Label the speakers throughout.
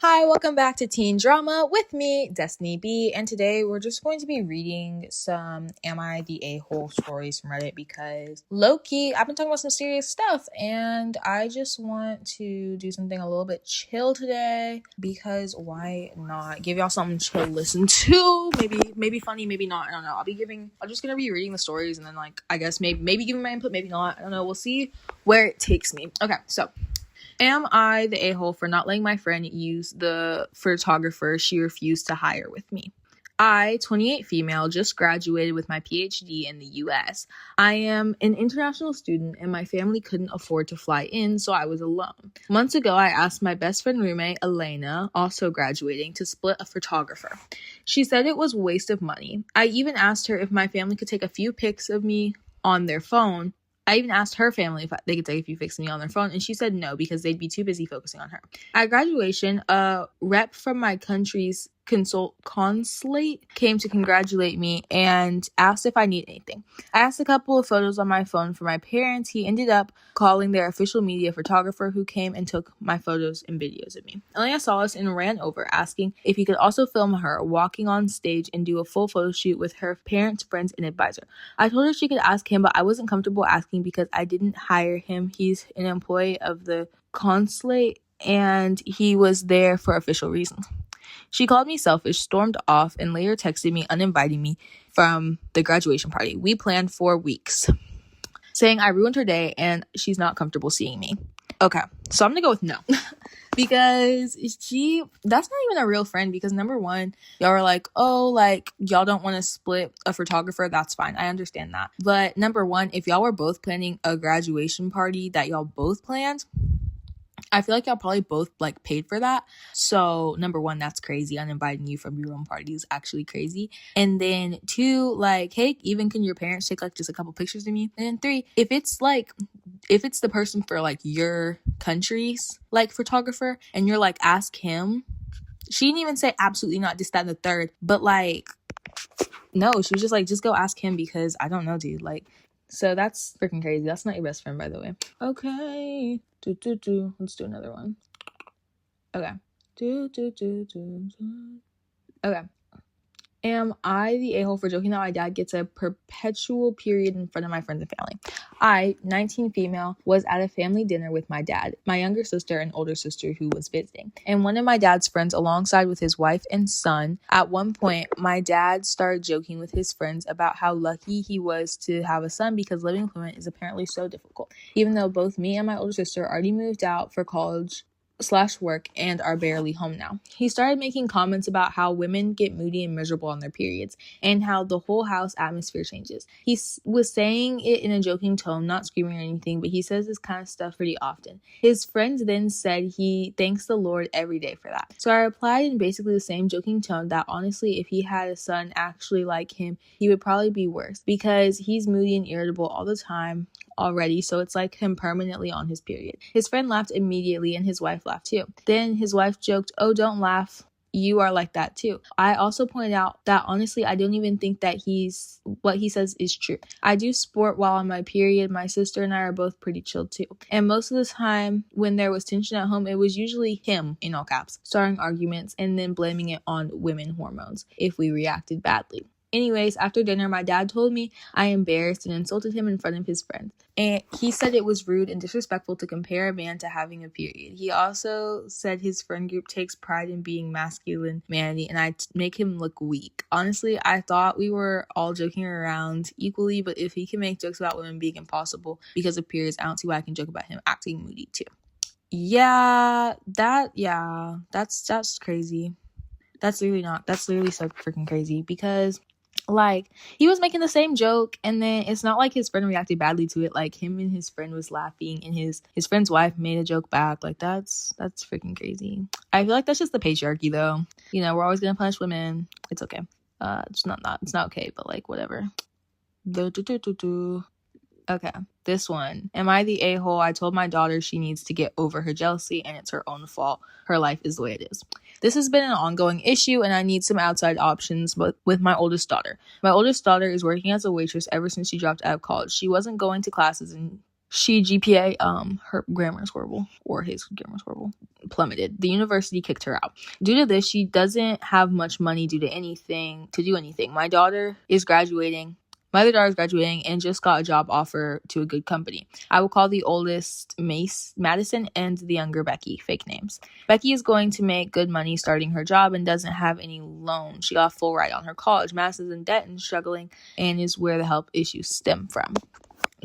Speaker 1: Hi, welcome back to Teen Drama with me, Destiny B, and today we're just going to be reading some Am I the A-Hole stories from Reddit because low-key, I've been talking about some serious stuff and I just want to do something a little bit chill today because why not? Give y'all something chill to listen to. Maybe funny, maybe not. I don't know. I'm just gonna be reading the stories and then I guess maybe giving my input, maybe not. I don't know. We'll see where it takes me. Okay, so am I the a-hole for not letting my friend use the photographer she refused to hire with me? I, 28 female, just graduated with my PhD in the US. I am an international student and my family couldn't afford to fly in, so I was alone. Months ago, I asked my best friend roommate, Elena, also graduating, to split a photographer. She said it was a waste of money. I even asked her if my family could take a few pics of me on their phone. I even asked her family if they could take a few pics of me on their phone, and she said no because they'd be too busy focusing on her. At graduation, a rep from my country's consulate came to congratulate me and asked if I need anything. I asked a couple of photos on my phone for my parents. He ended up calling their official media photographer who came and took my photos and videos of me. Elena saw us and ran over, asking if he could also film her walking on stage and do a full photo shoot with her parents, friends, and advisor. I told her she could ask him, but I wasn't comfortable asking because I didn't hire him. He's an employee of the consulate and he was there for official reasons. She called me selfish, stormed off, and later texted me uninviting me from the graduation party we planned for weeks, saying I ruined her day and she's not comfortable seeing me. Okay, so I'm gonna go with no. Because that's not even a real friend, because number one, y'all are like, oh, like, y'all don't want to split a photographer. That's fine. I understand that. But number one, if y'all were both planning a graduation party that y'all both planned, I feel like y'all probably both paid for that. So number one, that's crazy. Uninviting you from your own party is actually crazy. And then two, hey, even can your parents take just a couple pictures of me? And then three, if it's the person for your country's photographer and you're ask him, she didn't even say absolutely not, this, that, and the third, but no, she was just go ask him because I don't know, dude. So that's freaking crazy. That's not your best friend, by the way. Okay. Let's do another one. Okay. Okay. Am I the a-hole for joking that my dad gets a perpetual period in front of my friends and family? I, 19 female, was at a family dinner with my dad, my younger sister, and older sister who was visiting, and one of my dad's friends alongside with his wife and son. At one point, my dad started joking with his friends about how lucky he was to have a son because living with women is apparently so difficult, even though both me and my older sister already moved out for college / work and are barely home now. He started making comments about how women get moody and miserable on their periods and how the whole house atmosphere changes. He was saying it in a joking tone, not screaming or anything, but he says this kind of stuff pretty often. His friends then said he thanks the Lord every day for that. So I replied in basically the same joking tone that honestly, if he had a son actually like him, he would probably be worse because he's moody and irritable all the time already, so it's like him permanently on his period. His friend laughed immediately and his wife laughed too. Then his wife joked, "Oh, don't laugh. You are like that too." I also pointed out that honestly, I don't even think that what he says is true. I do sport while on my period. My sister and I are both pretty chill too. And most of the time when there was tension at home, it was usually him, in all caps, starting arguments and then blaming it on women hormones if we reacted badly. Anyways, after dinner, my dad told me I embarrassed and insulted him in front of his friends. And he said it was rude and disrespectful to compare a man to having a period. He also said his friend group takes pride in being masculine manly and I make him look weak. Honestly, I thought we were all joking around equally, but if he can make jokes about women being impossible because of periods, I don't see why I can joke about him acting moody too. That's crazy. That's literally so freaking crazy because he was making the same joke and then it's not like his friend reacted badly to it. Him and his friend was laughing and his friend's wife made a joke back. That's freaking crazy. I feel like that's just the patriarchy though. We're always gonna punish women. It's okay. It's not okay, but whatever. Okay, this one. Am I the a-hole? I told my daughter she needs to get over her jealousy and it's her own fault. Her life is the way it is. This has been an ongoing issue and I need some outside options with my oldest daughter. My oldest daughter is working as a waitress ever since she dropped out of college. She wasn't going to classes and GPA, her grammar's horrible, or his grammar's horrible, plummeted. The university kicked her out. Due to this, she doesn't have much money to do anything. My daughter is graduating. My other daughter is graduating and just got a job offer to a good company. I will call the oldest Madison and the younger Becky, fake names. Becky is going to make good money starting her job and doesn't have any loan. She got a full ride on her college. Madison's in debt and struggling, and is where the health issues stem from.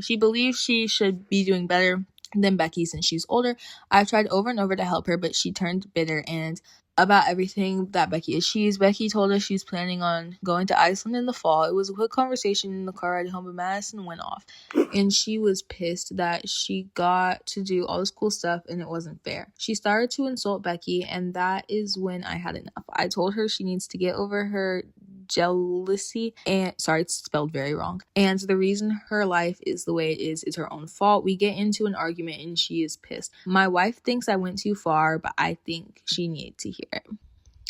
Speaker 1: She believes she should be doing better than Becky since she's older. I've tried over and over to help her, but she turned bitter and about everything that Becky achieves. Becky told us she's planning on going to Iceland in the fall. It was a quick conversation in the car ride home, but Madison went off, and she was pissed that she got to do all this cool stuff and it wasn't fair. She started to insult Becky, and that is when I had enough. I told her she needs to get over her jealousy, and sorry, it's spelled very wrong, and the reason her life is the way it is her own fault. We get into an argument and she is pissed. My wife thinks I went too far, but I think she needed to hear it.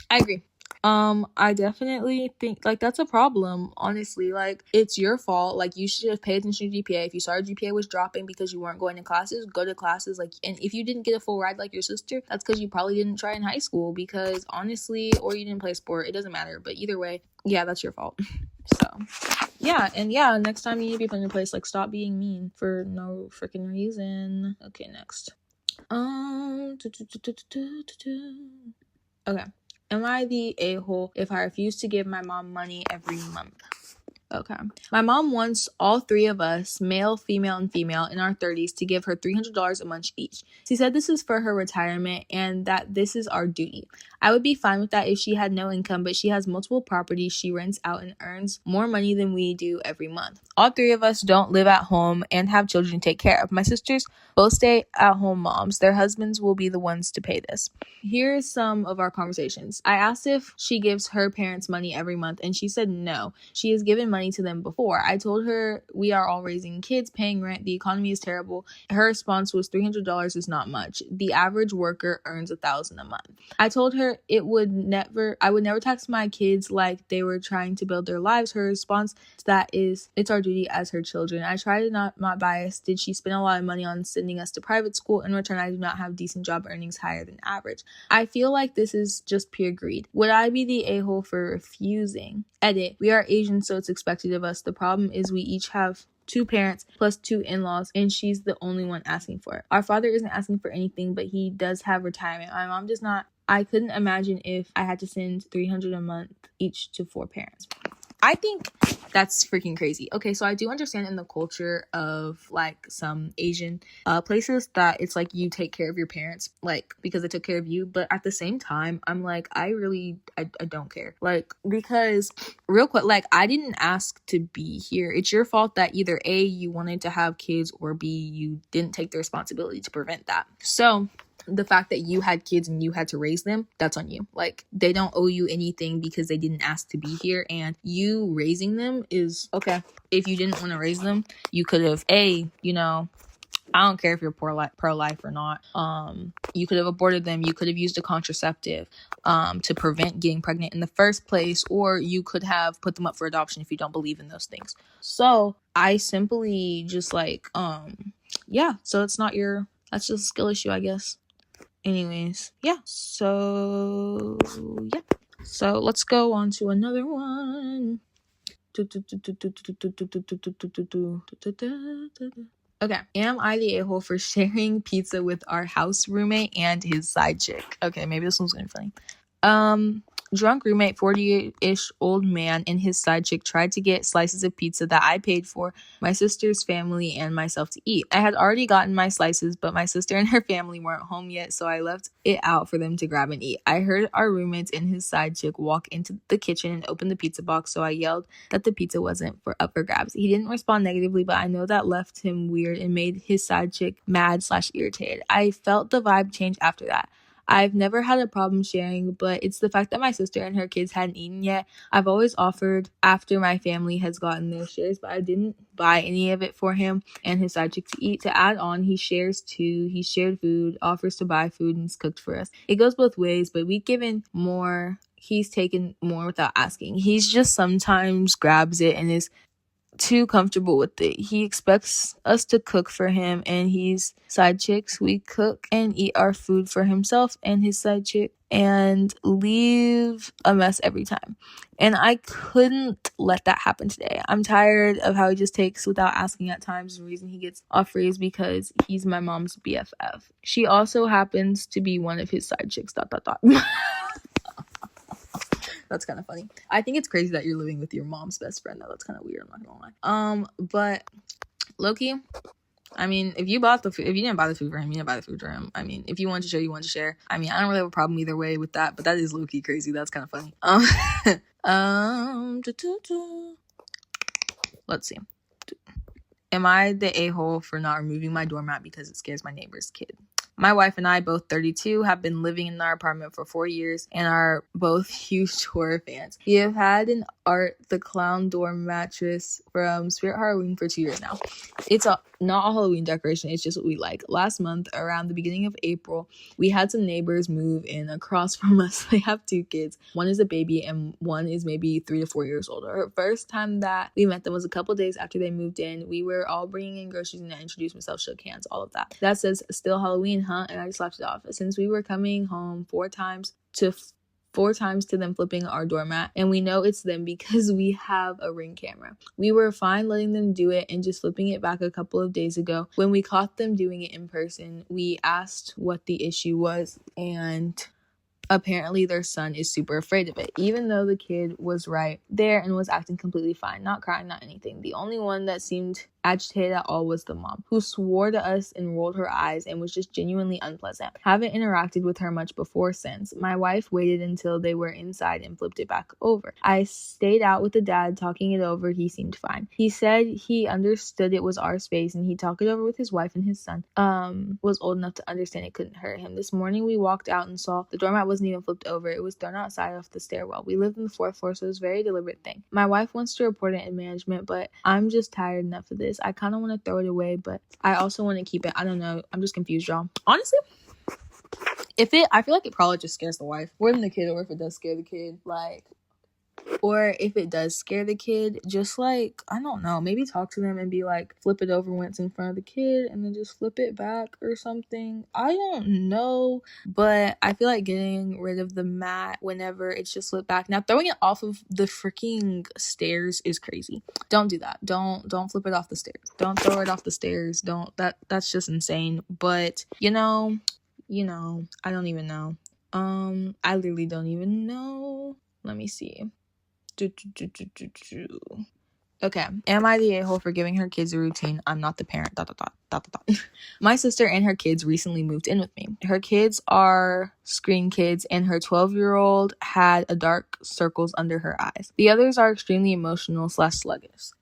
Speaker 1: I agree. I definitely think, like, that's a problem, honestly. Like, it's your fault. Like, you should have paid attention to GPA. If you saw your GPA was dropping because you weren't going to classes, go to classes. Like, and if you didn't get a full ride like your sister, that's because you probably didn't try in high school, because honestly, or you didn't play sport, it doesn't matter. But either way, yeah, that's your fault. So, yeah, and yeah, next time you need to be put in your place. Like, stop being mean for no freaking reason. Okay, next. Okay. Am I the a-hole if I refuse to give my mom money every month? Okay. My mom wants all three of us, male, female, and female, in our 30s to give her $300 a month each. She said this is for her retirement and that this is our duty. I would be fine with that if she had no income, but she has multiple properties she rents out and earns more money than we do every month. All three of us don't live at home and have children to take care of. My sisters both stay at home moms. Their husbands will be the ones to pay this. Here's some of our conversations. I asked if she gives her parents money every month, and she said no. She has given money to them before. I told her we are all raising kids, paying rent, the economy is terrible. Her response was $300 is not much. The average worker earns $1,000 a month. I told her I would never tax my kids like they were trying to build their lives. Her response to that is, it's our duty as her children. I try to not bias. Did she spend a lot of money on sending us to private school? In return, I do not have decent job earnings higher than average. I feel like this is just pure greed. Would I be the a-hole for refusing? Edit. We are Asian, so it's expected of us. The problem is we each have 2 parents plus 2 in-laws, and she's the only one asking for it. Our father isn't asking for anything, but he does have retirement. My mom does not. I couldn't imagine if I had to send $300 a month each to 4 parents. I think that's freaking crazy. Okay, so I do understand in the culture of like some Asian places that it's like you take care of your parents, like because they took care of you. But at the same time, I'm like, I don't care. Like, because real quick, like, I didn't ask to be here. It's your fault that either A, you wanted to have kids, or B, you didn't take the responsibility to prevent that. So the fact that you had kids and you had to raise them, that's on you. Like, they don't owe you anything because they didn't ask to be here, and you raising them is okay. If you didn't want to raise them, you could have I don't care if you're pro-life or not. You could have aborted them. You could have used a contraceptive to prevent getting pregnant in the first place, or you could have put them up for adoption if you don't believe in those things. So I simply just like, so it's not that's just a skill issue, I guess. Anyways, so let's go on to another one. Okay, am I the a-hole for sharing pizza with our house roommate and his side chick? Okay, maybe this one's gonna be funny. Drunk roommate, 40-ish old man, and his side chick tried to get slices of pizza that I paid for my sister's family and myself to eat. I had already gotten my slices, but my sister and her family weren't home yet, so I left it out for them to grab and eat. I heard our roommates and his side chick walk into the kitchen and open the pizza box, so I yelled that the pizza wasn't up for grabs. He didn't respond negatively, but I know that left him weird and made his side chick mad/irritated. I felt the vibe change after that. I've never had a problem sharing, but it's the fact that my sister and her kids hadn't eaten yet. I've always offered after my family has gotten their shares, but I didn't buy any of it for him and his side chick to eat. To add on, he shares too. He shared food, offers to buy food, and is cooked for us. It goes both ways, but we've given more. He's taken more without asking. He's just sometimes grabs it and is too comfortable with it. He expects us to cook for him and he's side chicks. We cook and eat our food for himself and his side chick and leave a mess every time. And I couldn't let that happen today. I'm tired of how he just takes without asking at times. The reason he gets off free is because he's my mom's BFF. She also happens to be one of his side chicks, ... That's kind of funny. I think it's crazy that you're living with your mom's best friend, though. That's kind of weird, I'm not gonna lie. But low-key, I mean, if you didn't buy the food for him, you didn't buy the food for him. I mean, if you want to share, you want to share. I mean, I don't really have a problem either way with that, but that is low-key crazy. That's kind of funny. Let's see. Am I the a-hole for not removing my doormat because it scares my neighbor's kid? My wife and I, both 32, have been living in our apartment for 4 years and are both huge horror fans. We have had an Art the Clown door mattress from Spirit Halloween for 2 years now. It's not a Halloween decoration, it's just what we like. Last month, around the beginning of April, we had some neighbors move in across from us. They have 2 kids. One is a baby and one is maybe 3 to 4 years older. Her first time that we met them was a couple days after they moved in. We were all bringing in groceries and I introduced myself, shook hands, all of that. That says, still Halloween, huh? And I just laughed it off. Since we were coming home 4 times to them flipping our doormat, and we know it's them because we have a Ring camera. We were fine letting them do it and just flipping it back a couple of days ago. When we caught them doing it in person, we asked what the issue was, and apparently their son is super afraid of it, even though the kid was right there and was acting completely fine, not crying, not anything. The only one that seemed agitated at all was the mom, who swore to us and rolled her eyes and was just genuinely unpleasant. Haven't interacted with her much before since. My wife waited until they were inside and flipped it back over. I stayed out with the dad talking it over. He seemed fine. He said he understood it was our space and he talked it over with his wife, and his son was old enough to understand it couldn't hurt him. This morning we walked out and saw the doormat wasn't even flipped over. It was thrown outside off the stairwell. We lived on the 4th floor, so it was a very deliberate thing. My wife wants to report it in management, but I'm just tired enough of this. I kind of want to throw it away, but I also want to keep it. I don't know. I'm just confused, y'all. Honestly, I feel like it probably just scares the wife more than the kid, or if it does scare the kid, or if it does scare the kid, just I don't know, maybe talk to them and be like, flip it over when it's in front of the kid and then just flip it back or something. I don't know, but I feel like getting rid of the mat whenever it's just flipped back. Now, throwing it off of the freaking stairs is crazy. Don't do that. Don't flip it off the stairs. Don't throw it off the stairs. That's just insane. But I don't even know. I literally don't even know. Let me see. Okay, am I the a-hole for giving her kids a routine? I'm not the parent. ... My sister and her kids recently moved in with me. Her kids are screen kids, and her 12-year-old had a dark circles under her eyes. The others are extremely emotional / sluggish.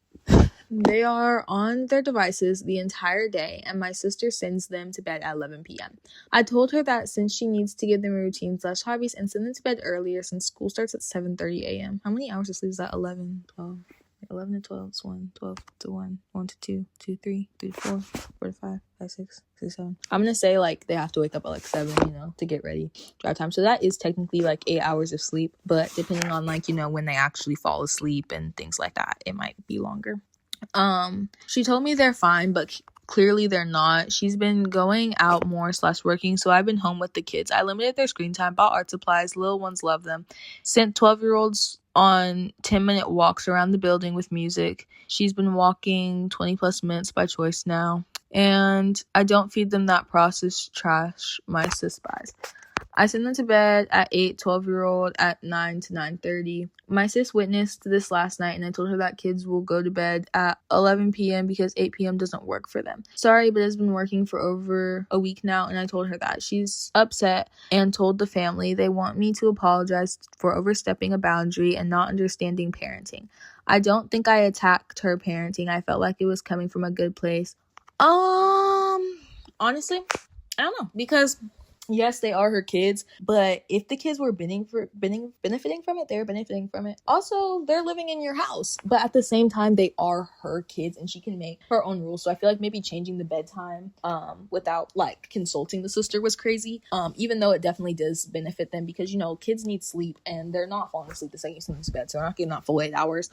Speaker 1: They are on their devices the entire day, and my sister sends them to bed at 11 p.m. I told her that since she needs to give them a routine / hobbies and send them to bed earlier since school starts at 7:30 a.m. How many hours of sleep is that? 11, 12. 11 to 12 is 1, 12 to 1, 1 to 2, 2 to 3, 3 to 4, 4 to 5, 5 6, 6 to 7. I'm gonna say they have to wake up at 7, to get ready, drive time. So that is technically 8 hours of sleep, but depending on when they actually fall asleep and things like that, it might be longer. She told me they're fine, but clearly they're not. She's been going out more / working, so I've been home with the kids. I limited their screen time, bought art supplies, little ones love them, sent 12-year-olds on 10-minute walks around the building with music. She's been walking 20 plus minutes by choice now, and I don't feed them that processed trash my sis buys. I send them to bed at 8, 12-year-old at 9 to 9:30. My sis witnessed this last night, and I told her that kids will go to bed at 11 p.m. because 8 p.m. doesn't work for them. Sorry, but it's been working for over a week now, and I told her that. She's upset and told the family they want me to apologize for overstepping a boundary and not understanding parenting. I don't think I attacked her parenting. I felt like it was coming from a good place. Honestly, I don't know, because yes, they are her kids, but if the kids were benefiting from it, they're benefiting from it. Also, they're living in your house, but at the same time, they are her kids, and she can make her own rules. So I feel like maybe changing the bedtime, without like consulting the sister was crazy. Even though it definitely does benefit them because you know kids need sleep and they're not falling asleep the second you send them to bed, so they're not getting that full 8 hours.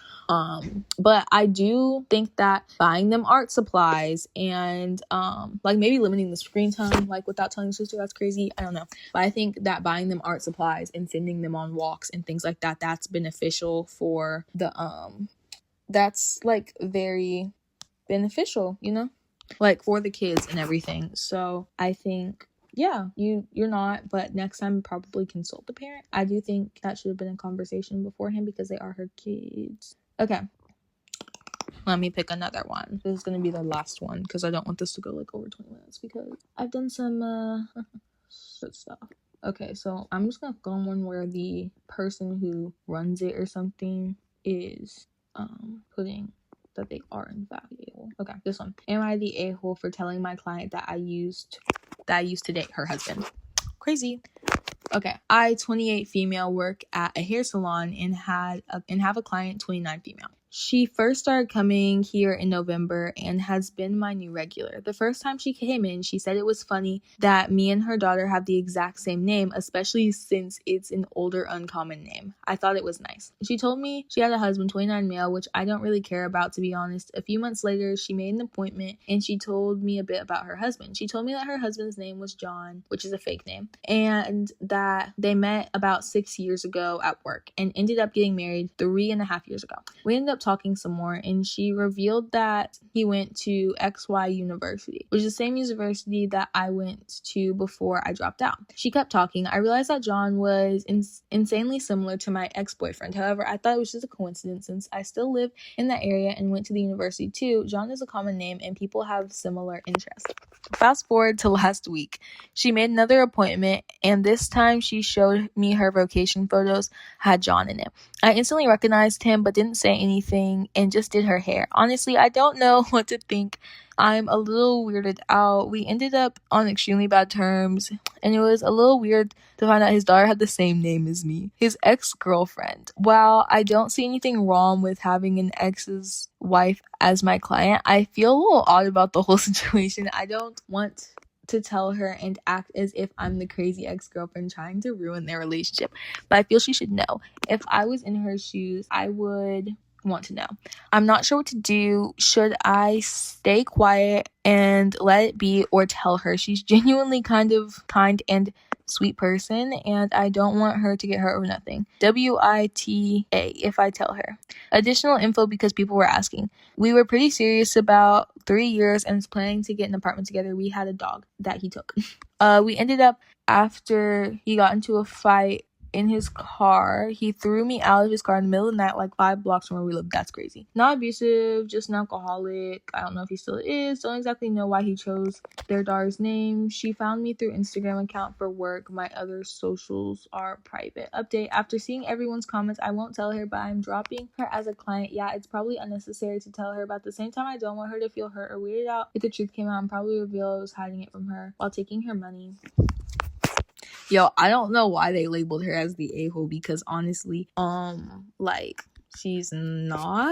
Speaker 1: But I do think that buying them art supplies and like maybe limiting the screen time, like without telling the sister, that's crazy. I don't know. But I think that buying them art supplies and sending them on walks and things like that, that's beneficial for the that's like very beneficial, you know? Like for the kids and everything. So I think yeah, you're not, but next time probably consult the parent. I do think that should have been a conversation beforehand because they are her kids. Okay. Let me pick another one. This is gonna be the last one because I don't want this to go like over 20 minutes because I've done some shit stuff. Okay, so I'm just gonna go on one where the person who runs it or something is putting that they are in fact the a-hole. Okay, this one. Am I the a-hole for telling my client that I used to date her husband? Crazy. Okay, I, 28 female, work at a hair salon and have a client, 29 female. She first started coming here in November and has been my new regular. The first time she came in, she said it was funny that me and her daughter have the exact same name, especially since it's an older, uncommon name. I thought it was nice. She told me she had a husband, 29 male, which I don't really care about, to be honest. A few months later, she made an appointment and she told me a bit about her husband. She told me that her husband's name was John, which is a fake name, and that they met about 6 years ago at work and ended up getting married 3.5 years ago. We ended up talking some more and she revealed that he went to XY University, which is the same university that I went to before I dropped out. She kept talking. I realized that John was insanely similar to my ex-boyfriend. However, I thought it was just a coincidence since I still live in that area and went to the university too. John is a common name and people have similar interests. Fast forward to last week. She made another appointment and this time she showed me her vacation photos had John in it. I instantly recognized him but didn't say anything and just did her hair. Honestly, I don't know what to think. I'm a little weirded out. We ended up on extremely bad terms and it was a little weird to find out his daughter had the same name as me, his ex-girlfriend. While I don't see anything wrong with having an ex's wife as my client, I feel a little odd about the whole situation. I don't want to tell her and act as if I'm the crazy ex-girlfriend trying to ruin their relationship, but I feel she should know. If I was in her shoes, I would want to know. I'm not sure what to do. Should I stay quiet and let it be or tell her? She's genuinely kind and sweet person and I don't want her to get hurt or nothing. WITA if I tell her. Additional info because people were asking. We were pretty serious about 3 years and was planning to get an apartment together. We had a dog that he took. We ended up after he got into a fight in his car. He threw me out of his car in the middle of the night, like 5 blocks from where we live. That's crazy. Not abusive, just an alcoholic. I don't know if he still is. Don't exactly know why he chose their daughter's name. She found me through Instagram account for work. My other socials are private. Update. After seeing everyone's comments, I won't tell her, but I'm dropping her as a client. Yeah, it's probably unnecessary to tell her, but at the same time, I don't want her to feel hurt or weirded out. If the truth came out, and probably reveal I was hiding it from her while taking her money. Yo, I don't know why they labeled her as the a-hole because honestly, like, she's not.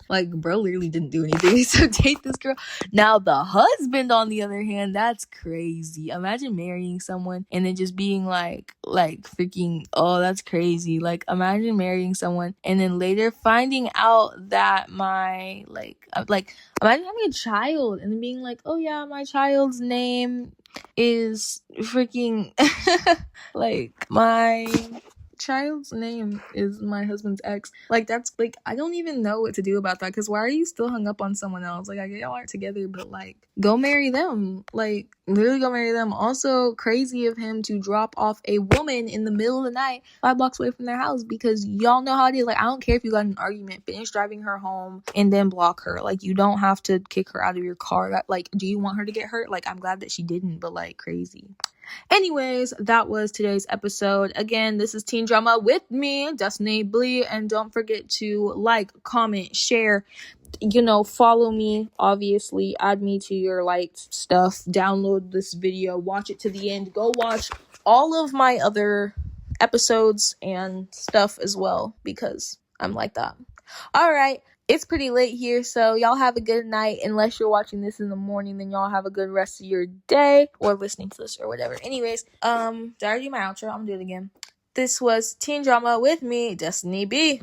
Speaker 1: Like, bro literally didn't do anything to date this girl. Now, the husband, on the other hand, that's crazy. Imagine marrying someone and then just being like freaking, oh, that's crazy. Like, imagine marrying someone and then later finding out that imagine having a child and then being like, oh yeah, my child's name is freaking like my child's name is my husband's ex. Like, that's like, I don't even know what to do about that because why are you still hung up on someone else? Like, I get y'all aren't together, but like, go marry them. Like, literally go marry them. Also, crazy of him to drop off a woman in the middle of the night 5 blocks away from their house because y'all know how it is. Like, I don't care if you got an argument, finish driving her home and then block her. Like, you don't have to kick her out of your car. That, like, do you want her to get hurt? Like, I'm glad that she didn't, but like, crazy. Anyways, that was today's episode. Again, this is Teen Drama with me, Destiny Blee, and don't forget to like, comment, share, follow me, obviously, add me to your liked stuff, download this video, watch it to the end, go watch all of my other episodes and stuff as well, because I'm like that. All right, it's pretty late here, so y'all have a good night. Unless you're watching this in the morning, then y'all have a good rest of your day, or listening to this, or whatever. Anyways, did I already do my outro? I'm gonna do it again. This was Teen Drama with me, Destiny B.